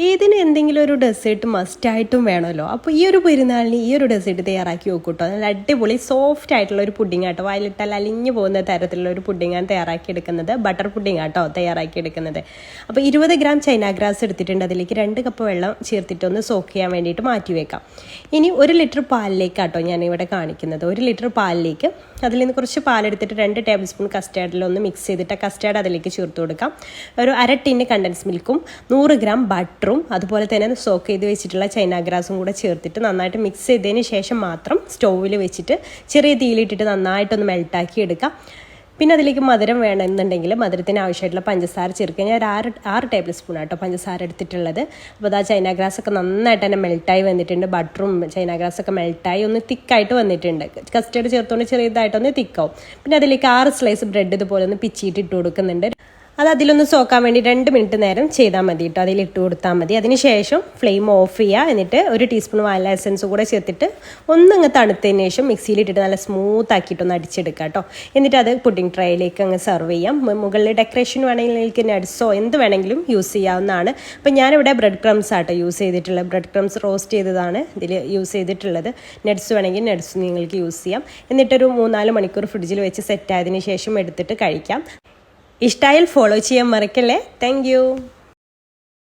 ഇതിന് എന്തെങ്കിലും ഒരു ഡെസേർട്ട് മസ്റ്റായിട്ടും വേണമല്ലോ. അപ്പോൾ ഈ ഒരു പെരുന്നാളിന് ഈ ഒരു ഡെസേർട്ട് തയ്യാറാക്കി നോക്കൂട്ടോ. നല്ല അടിപൊളി സോഫ്റ്റ് ആയിട്ടുള്ള ഒരു പുഡിംഗ് ആട്ടോ, വായിലിട്ടാൽ അലിഞ്ഞു പോകുന്ന തരത്തിലുള്ള ഒരു പുഡിങ്ങാണ് തയ്യാറാക്കി എടുക്കുന്നത്. ബട്ടർ പുഡിംഗ് ആട്ടോ തയ്യാറാക്കി എടുക്കുന്നത്. അപ്പോൾ 20 ഗ്രാം ചൈന ഗ്രാസ് എടുത്തിട്ടുണ്ട്. അതിലേക്ക് 2 കപ്പ് വെള്ളം ചേർത്തിട്ട് ഒന്ന് സോക്ക് ചെയ്യാൻ വേണ്ടിയിട്ട് മാറ്റി വെക്കാം. ഇനി 1 ലിറ്റർ പാലിലേക്കാട്ടോ ഞാനിവിടെ കാണിക്കുന്നത്. 1 ലിറ്റർ പാലിലേക്ക് അതിൽ നിന്ന് കുറച്ച് പാലെടുത്തിട്ട് 2 ടേബിൾ സ്പൂൺ കസ്റ്റാർഡിലൊന്ന് മിക്സ് ചെയ്തിട്ട് കസ്റ്റാർഡ് അതിലേക്ക് ചേർത്ത് കൊടുക്കാം. ഒരു 1/2 ടിന്ന് കണ്ടൻസ് മിൽക്കും 100 ഗ്രാം ബട്ടറും അതുപോലെ തന്നെ സോക്ക് ചെയ്ത് വെച്ചിട്ടുള്ള ചൈന ഗ്രാസും കൂടെ ചേർത്തിട്ട് നന്നായിട്ട് മിക്സ് ചെയ്തതിന് ശേഷം മാത്രം സ്റ്റൗവിൽ വെച്ചിട്ട് ചെറിയ തീയിലിട്ടിട്ട് നന്നായിട്ടൊന്ന് മെൽട്ടാക്കി എടുക്കാം. പിന്നെ അതിലേക്ക് മധുരം വേണമെന്നുണ്ടെങ്കിൽ മധുരത്തിന് ആവശ്യമായിട്ടുള്ള പഞ്ചസാര ചേർക്കുക. ഞാൻ 6 ടേബിൾ സ്പൂൺ ആട്ടോ പഞ്ചസാര എടുത്തിട്ടുള്ളത്. അപ്പോൾ അതാ ചൈന ഗ്രാസൊക്കെ നന്നായിട്ട് തന്നെ മെൽട്ടായി വന്നിട്ടുണ്ട്. ബട്ടറും ചൈന ഗ്രാസൊക്കെ മെൽട്ടായി ഒന്ന് തിക്കായിട്ട് വന്നിട്ടുണ്ട്. കസ്റ്റേർഡ് ചേർത്തുകൊണ്ട് ചെറിയതായിട്ടൊന്ന് തിക്കാവും. പിന്നെ അതിലേക്ക് 6 സ്ലൈസ് ബ്രെഡ് ഇതുപോലെ ഒന്ന് പിച്ചിയിട്ട് ഇട്ട് കൊടുക്കുന്നുണ്ട്. അത് അതിലൊന്ന് സോക്കാൻ വേണ്ടി 2 മിനിറ്റ് നേരം ചെയ്താൽ മതി കേട്ടോ. അതിലിട്ട് കൊടുത്താൽ മതി. അതിനുശേഷം ഫ്ലെയിം ഓഫ് ചെയ്യുക. എന്നിട്ട് 1 ടീസ്പൂൺ വാനില എസൻസ് കൂടെ ചേർത്തിട്ട് ഒന്നങ്ങ് തണുത്തതിന് ശേഷം മിക്സിയിലിട്ടിട്ട് നല്ല സ്മൂത്ത് ആക്കിയിട്ടൊന്ന് അടിച്ചെടുക്കുക കേട്ടോ. എന്നിട്ട് അത് പുഡിംഗ് ട്രേയിലേക്ക് അങ്ങ് സെർവ് ചെയ്യാം. മുകളിൽ ഡെക്കറേഷൻ വേണമെങ്കിൽ നിങ്ങൾക്ക് നട്ട്സോ എന്ത് വേണമെങ്കിലും യൂസ് ചെയ്യാവുന്നതാണ്. അപ്പോൾ ഞാനിവിടെ ബ്രെഡ് ക്രംസ് ആട്ടോ യൂസ് ചെയ്തിട്ടുള്ളത്. ബ്രെഡ് ക്രംസ് റോസ്റ്റ് ചെയ്തതാണ് ഇതിൽ യൂസ് ചെയ്തിട്ടുള്ളത്. നട്ട്സ് വേണമെങ്കിൽ നട്ട്സ് നിങ്ങൾക്ക് യൂസ് ചെയ്യാം. എന്നിട്ടൊരു 3-4 മണിക്കൂർ ഫ്രിഡ്ജിൽ വെച്ച് സെറ്റ് ആയതിനു ശേഷം എടുത്തിട്ട് കഴിക്കാം. ഇഷ്ടമായാൽ ഫോളോ ചെയ്യാൻ മറക്കല്ലേ. Thank you.